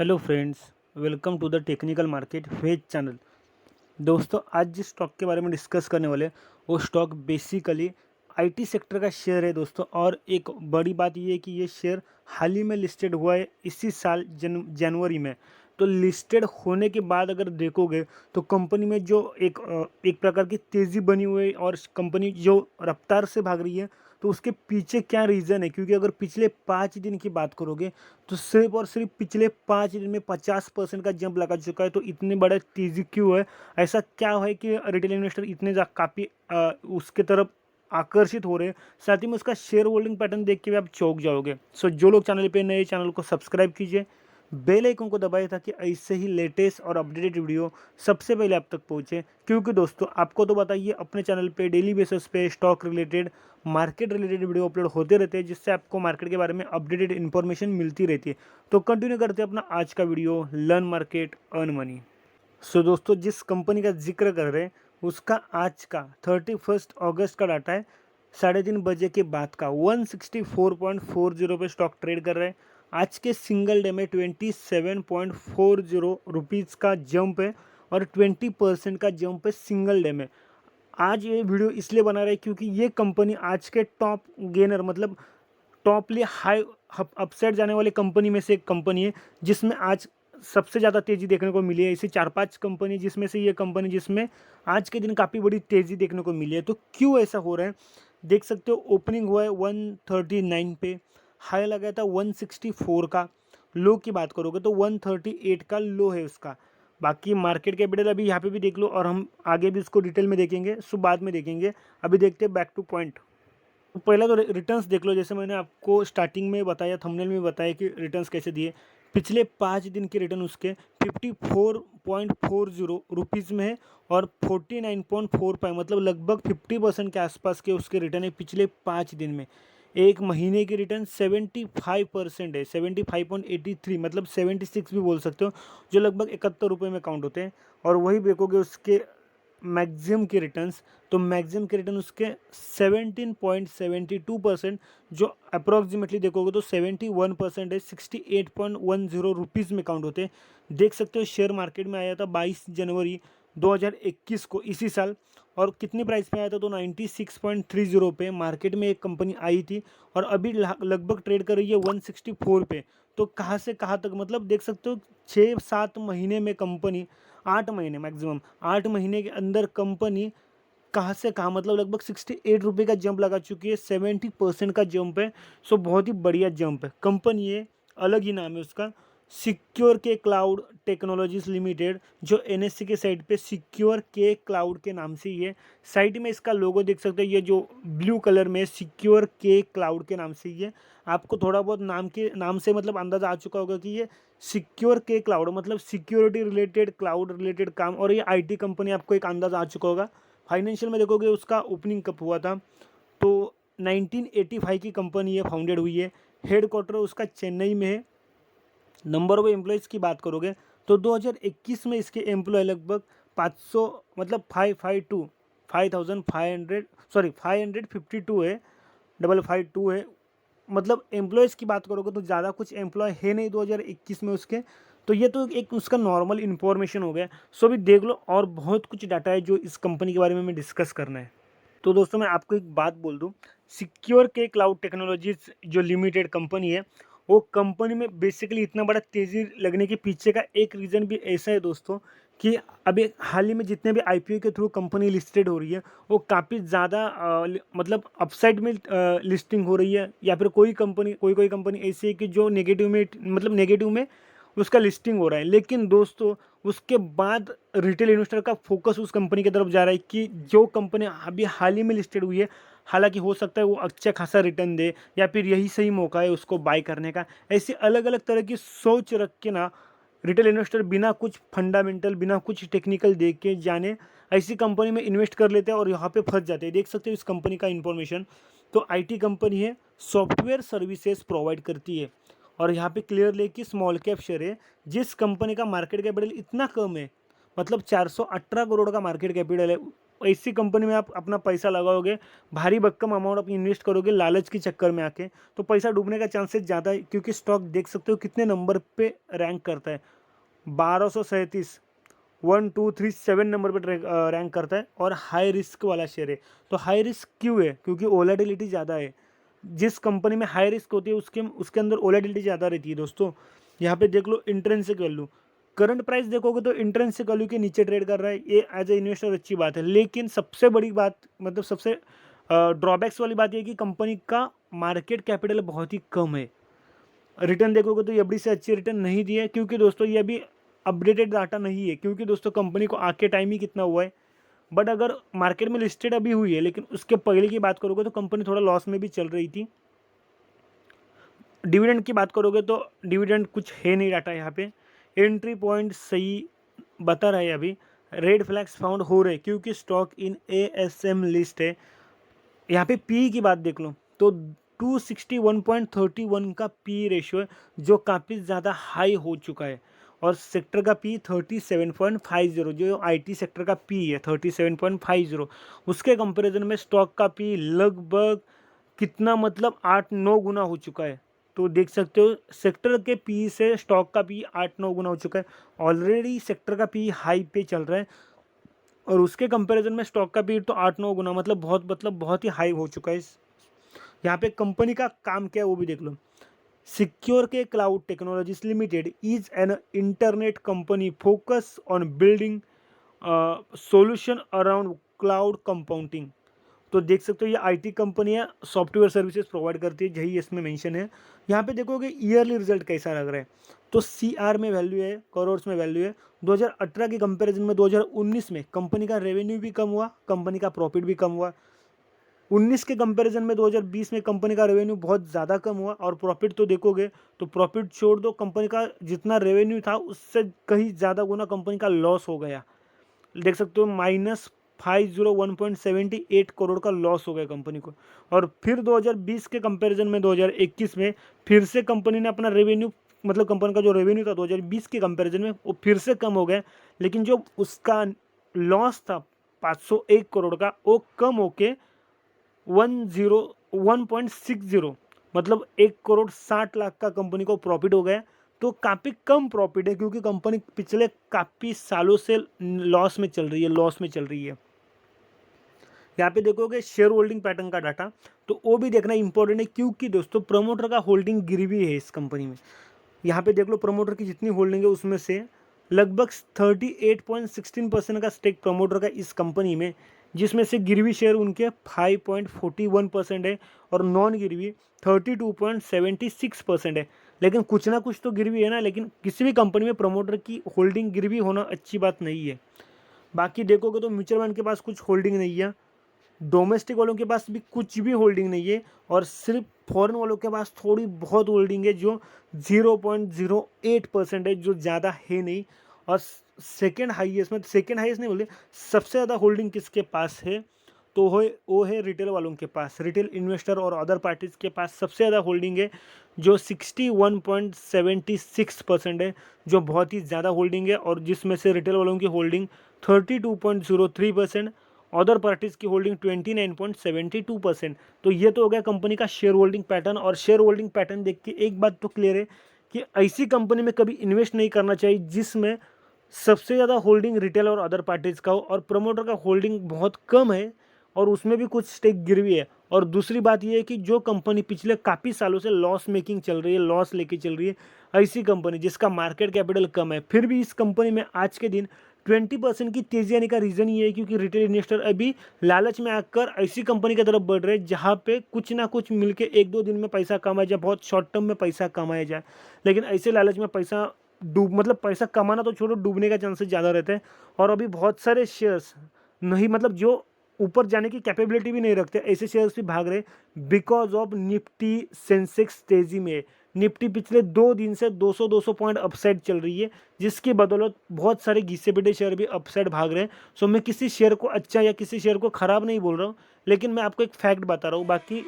Hello friends, welcome to the technical market ways channel. दोस्तों, आज जिस स्टॉक के बारे में डिस्कस करने वाले वो स्टॉक बेसिकली आईटी सेक्टर का शेयर है दोस्तों। और एक बड़ी बात ये है कि ये शेयर हाल ही में लिस्टेड हुआ है इसी साल जनवरी में। तो लिस्टेड होने के बाद अगर देखोगे तो कंपनी में जो एक प्रकार की तेज़ी बनी हुई है और कंपनी जो रफ्तार से भाग रही है, तो उसके पीछे क्या रीज़न है। क्योंकि अगर पिछले 5 दिन की बात करोगे तो सिर्फ और सिर्फ पिछले 5 दिन में 50% का जंप लगा चुका है। तो इतनी बड़ा तेज़ी क्यों है? ऐसा क्या है कि रिटेल इन्वेस्टर इतने काफ़ी उसके तरफ आकर्षित हो रहे हैं? साथ ही में उसका शेयर होल्डिंग पैटर्न देख के भी आप चौंक जाओगे। सो जो लोग चैनल पे नए, चैनल को सब्सक्राइब कीजिए, बेल आइकन को दबाइए ताकि ऐसे ही लेटेस्ट और अपडेटेड वीडियो सबसे पहले आप तक पहुंचे। क्योंकि दोस्तों, आपको तो बताइए, अपने चैनल पे डेली बेसिस पे stock related, market related video upload होते रहते हैं, जिससे आपको मार्केट के बारे में अपडेटेड इन्फॉर्मेशन मिलती रहती है। तो कंटिन्यू करते हैं अपना आज का video, learn market earn money. So दोस्तों, जिस कंपनी का जिक्र कर रहे हैं उसका आज का 31 अगस्त का डाटा है, 3:30 बजे के बाद का 164.40 पे स्टॉक ट्रेड कर रहे हैं। आज के सिंगल डे में 27.40 रुपीज़ का जंप है और 20% का जंप है सिंगल डे में। आज ये वीडियो इसलिए बना रहे हैं क्योंकि ये कंपनी आज के टॉप गेनर, मतलब टॉपली हाई अपसाइड जाने वाली कंपनी में से एक कंपनी है, जिसमें आज सबसे ज़्यादा तेज़ी देखने को मिली है। ऐसी 4-5 कंपनी जिसमें से ये कंपनी जिसमें आज के दिन काफ़ी बड़ी तेज़ी देखने को मिली है। तो क्यों ऐसा हो रहा है, देख सकते हो। ओपनिंग हुआ है 139 पे, हाई लगाया था 164 का। लो की बात करोगे तो 138 का लो है उसका। बाकी मार्केट कैपिटल अभी यहाँ पे भी देख लो, और हम आगे भी उसको डिटेल में देखेंगे, सो बाद में देखेंगे। अभी देखते हैं बैक टू पॉइंट। पहला तो रिटर्न्स देख लो। जैसे मैंने आपको स्टार्टिंग में बताया, थंबनेल में बताया कि रिटर्न्स कैसे दिए। पिछले 5 दिन के रिटर्न उसके 54.40 रुपीज़ में है और 49.45, मतलब लगभग 50% के आसपास के उसके रिटर्न है पिछले 5 दिन में। एक महीने की रिटर्न 75% है, 75.83, मतलब 76 भी बोल सकते हो, जो लगभग 71 रुपये में काउंट होते हैं। और वही देखोगे उसके मैक्सिमम के रिटर्न्स, तो मैक्सिमम के रिटर्न उसके 17.72%, जो अप्रॉक्सीमेटली देखोगे तो 71% है, 68.10 रुपीज़ में काउंट होते हैं। देख सकते हो शेयर मार्केट में आया था 22 जनवरी 2021 को, इसी साल। और कितनी प्राइस पे आया था? तो 96.30 पे मार्केट में एक कंपनी आई थी और अभी लगभग ट्रेड कर रही है 164 पे। तो कहाँ से कहाँ तक, मतलब देख सकते हो 6-7 महीने में कंपनी, 8 महीने मैक्सिमम, 8 महीने के अंदर कंपनी कहाँ से कहाँ, मतलब लगभग 68 रुपये का जंप लगा चुकी है। 70% का जंप है। सो बहुत ही बढ़िया जंप है। कंपनी है, अलग ही नाम है उसका, सिक्योर के क्लाउड टेक्नोलॉजीज लिमिटेड, जो एनएससी के साइट पे सिक्योर के क्लाउड के नाम से ही है। साइट में इसका लोगो देख सकते हो, ये जो ब्लू कलर में सिक्योर के क्लाउड के नाम से ही है। आपको थोड़ा बहुत नाम से मतलब अंदाज़ा आ चुका होगा कि ये सिक्योर के क्लाउड मतलब सिक्योरिटी रिलेटेड, क्लाउड रिलेटेड काम, और ये आईटी कंपनी, आपको एक अंदाज़ा आ चुका होगा। फाइनेंशियल में देखोगे उसका ओपनिंग कब हुआ था, तो 1985 की कंपनी है, फाउंडेड हुई है। हेडक्वार्टर उसका चेन्नई में है। नंबर ऑफ एम्प्लॉयज़ की बात करोगे तो 2021 में इसके एम्प्लॉय लगभग 500, मतलब 552, 5500, सॉरी 552 है, 552 है। मतलब एम्प्लॉयज़ की बात करोगे तो ज़्यादा कुछ एम्प्लॉय है नहीं 2021 में उसके। तो ये तो एक उसका नॉर्मल इन्फॉर्मेशन हो गया। सो अभी देख लो, और बहुत कुछ डाटा है जो इस कंपनी के बारे में हमें डिस्कस करना है। तो दोस्तों, मैं आपको एक बात बोल दूं, सिक्योर के क्लाउड टेक्नोलॉजीज जो लिमिटेड कंपनी है, वो कंपनी में बेसिकली इतना बड़ा तेज़ी लगने के पीछे का एक रीज़न भी ऐसा है दोस्तों, कि अभी हाल ही में जितने भी आईपीओ के थ्रू कंपनी लिस्टेड हो रही है, वो काफ़ी ज़्यादा मतलब अपसाइड में लिस्टिंग हो रही है। या फिर कोई कंपनी ऐसी है कि जो नेगेटिव में, मतलब नेगेटिव में उसका लिस्टिंग हो रहा है। लेकिन दोस्तों, उसके बाद रिटेल इन्वेस्टर का फोकस उस कंपनी की तरफ जा रहा है कि जो कंपनी अभी हाल ही में लिस्टेड हुई है, हालांकि हो सकता है वो अच्छा खासा रिटर्न दे, या फिर यही सही मौका है उसको बाय करने का। ऐसी अलग अलग तरह की सोच रख के ना रिटेल इन्वेस्टर बिना कुछ फंडामेंटल, बिना कुछ टेक्निकल देख के जाने ऐसी कंपनी में इन्वेस्ट कर लेते हैं और यहाँ पे फंस जाते हैं। देख सकते हो इस कंपनी का इन्फॉर्मेशन। तो आईटी कंपनी है, सॉफ्टवेयर सर्विसेज प्रोवाइड करती है, और यहाँ पे क्लियरली कि स्मॉल कैप शेयर है। जिस कंपनी का मार्केट कैपिटल इतना कम है, मतलब 418 करोड़ का मार्केट कैपिटल है, ऐसी कंपनी में आप अपना पैसा लगाओगे, भारी भरकम अमाउंट आप इन्वेस्ट करोगे लालच के चक्कर में आके, तो पैसा डूबने का चांसेस ज़्यादा है, क्योंकि स्टॉक देख सकते हो कितने नंबर पे रैंक करता है, 1237, 1 2 3 7 नंबर पर रैंक करता है और हाई रिस्क वाला शेयर है। तो हाई रिस्क क्यों है? क्योंकि वोलेटिलिटी ज़्यादा है। जिस कंपनी में हाई रिस्क होती है उसके अंदर वोलेटिलिटी ज़्यादा रहती है दोस्तों। यहाँ पे देख लो इंट्रिंसिक वैल्यू, करंट प्राइस देखोगे तो इंट्रिंसिक वैल्यू के नीचे ट्रेड कर रहा है, ये एज ए इन्वेस्टर अच्छी बात है। लेकिन सबसे बड़ी बात, मतलब सबसे ड्रॉबैक्स वाली बात ये कि कंपनी का मार्केट कैपिटल बहुत ही कम है। रिटर्न देखोगे तो एफडी से अच्छी रिटर्न नहीं दी है, क्योंकि दोस्तों ये अभी अपडेटेड डाटा नहीं है, क्योंकि दोस्तों कंपनी को आके टाइम ही कितना हुआ है। बट अगर मार्केट में लिस्टेड अभी हुई है, लेकिन उसके पहले की बात करोगे तो कंपनी थोड़ा लॉस में भी चल रही थी। डिविडेंड की बात करोगे तो डिविडेंड कुछ है नहीं डाटा यहाँ पे। एंट्री पॉइंट सही बता रहा है अभी, रेड फ्लैग्स फाउंड हो रहे क्योंकि स्टॉक इन ASM लिस्ट है। यहाँ पे पी की बात देख लो तो 261.31 का पी रेशियो है, जो काफ़ी ज़्यादा हाई हो चुका है। और सेक्टर का पी 37.50, जो IT सेक्टर का पी है 37.50, उसके कंपैरिजन में स्टॉक का पी लगभग कितना, मतलब 8-9 गुना हो चुका है। तो देख सकते हो सेक्टर के पी से स्टॉक का पी 8-9 गुना हो चुका है। ऑलरेडी सेक्टर का पी हाई पे चल रहा है और उसके कंपैरिजन में स्टॉक का पी तो 8-9 गुना, मतलब बहुत ही हाई हो चुका है। यहाँ पे कंपनी का काम क्या है वो भी देख लो। सिक्योर के cloud technologies limited is an internet company focus on building solution around cloud compounding. तो देख सकते हो ये IT कंपनी है, सॉफ्टवेयर सर्विसेज प्रोवाइड करती है, यही इसमें मेंशन है। यहाँ पे देखोगे ईयरली रिजल्ट कैसा लग रहा है, तो CR में वैल्यू है, करोड्स में वैल्यू है। 2018 के कंपैरिजन में 2019 में कंपनी का रेवेन्यू भी कम हुआ, कंपनी का प्रॉफिट भी कम हुआ। 19 के कंपैरिजन में 2020 में कंपनी का रेवेन्यू बहुत ज़्यादा कम हुआ और प्रॉफिट तो देखोगे तो प्रॉफिट छोड़ दो, कंपनी का जितना रेवेन्यू था उससे कहीं ज़्यादा गुना कंपनी का लॉस हो गया। देख सकते हो -501.78 करोड़ का लॉस हो गया कंपनी को। और फिर 2020 के कंपैरिजन में 2021 में फिर से कंपनी ने अपना रेवेन्यू, मतलब कंपनी का जो रेवेन्यू था 2020 के कंपैरिजन में वो फिर से कम हो गया, लेकिन जो उसका लॉस था 501 करोड़ का वो कम होके 1.60, मतलब 1,60,00,000 का कंपनी को प्रॉफिट हो गया। तो काफ़ी कम प्रॉफिट है, क्योंकि कंपनी पिछले काफ़ी सालों से लॉस में चल रही है। यहाँ पे देखोगे शेयर होल्डिंग पैटर्न का डाटा, तो वो भी देखना इंपॉर्टेंट है, क्योंकि दोस्तों प्रमोटर का होल्डिंग गिरवी है इस कंपनी में। यहाँ पे देख लो प्रमोटर की जितनी होल्डिंग है उसमें से लगभग 38.16% का स्टेक प्रमोटर का इस कंपनी में, जिसमें से गिरवी शेयर उनके 5.41% है और नॉन गिरवी 32.76% है। लेकिन कुछ ना कुछ तो गिरवी है ना, लेकिन किसी भी कंपनी में प्रमोटर की होल्डिंग गिरवी होना अच्छी बात नहीं है। बाकी देखोगे तो म्यूचुअल फंड के पास कुछ होल्डिंग नहीं है, डोमेस्टिक वालों के पास भी कुछ भी होल्डिंग नहीं है, और सिर्फ फॉरेन वालों के पास थोड़ी बहुत होल्डिंग है जो 0.08% है, जो ज़्यादा है नहीं। और सेकेंड हाईएस्ट में, सेकेंड हाईएस्ट नहीं बोलते, सबसे ज़्यादा होल्डिंग किसके पास है, तो वो है रिटेल वालों के पास। रिटेल इन्वेस्टर और अदर पार्टीज़ के पास सबसे ज़्यादा होल्डिंग है, जो 61.76% है, जो बहुत ही ज़्यादा होल्डिंग है। और जिसमें से रिटेल वालों की होल्डिंग 32.03%, अदर पार्टीज़ की होल्डिंग 29.72%। तो ये तो हो गया कंपनी का शेयर होल्डिंग पैटर्न। और शेयर होल्डिंग पैटर्न देख के एक बात तो क्लियर है कि ऐसी कंपनी में कभी इन्वेस्ट नहीं करना चाहिए जिसमें सबसे ज़्यादा होल्डिंग रिटेल और अदर पार्टीज़ का हो, और प्रमोटर का होल्डिंग बहुत कम है और उसमें भी कुछ स्टेक गिरवी है। और दूसरी बात यह है कि जो कंपनी पिछले काफ़ी सालों से लॉस मेकिंग चल रही है, लॉस लेके चल रही है, ऐसी कंपनी जिसका मार्केट कैपिटल कम है, फिर भी इस कंपनी में आज के दिन 20% की तेजी आने का रीज़न ये है क्योंकि रिटेल इन्वेस्टर अभी लालच में आकर ऐसी कंपनी की तरफ बढ़ रहे हैं जहाँ पे कुछ ना कुछ मिलके 1-2 दिन में पैसा कमाया जाए, बहुत शॉर्ट टर्म में पैसा कमाया जाए। लेकिन ऐसे लालच में पैसा मतलब पैसा कमाना तो छोड़ो, डूबने का चांसेस ज़्यादा रहता है। और अभी बहुत सारे शेयर्स नहीं, मतलब जो ऊपर जाने की कैपेबिलिटी भी नहीं रखते, ऐसे शेयर्स भी भाग रहे बिकॉज ऑफ निफ्टी सेंसेक्स तेजी में। निफ्टी पिछले 2 दिन से 200 पॉइंट अपसाइड चल रही है, जिसकी बदौलत बहुत सारे घिसे पिटे शेयर भी अपसाइड भाग रहे हैं। सो मैं किसी शेयर को अच्छा या किसी शेयर को ख़राब नहीं बोल रहा हूँ, लेकिन मैं आपको एक फैक्ट बता रहा हूँ। बाकी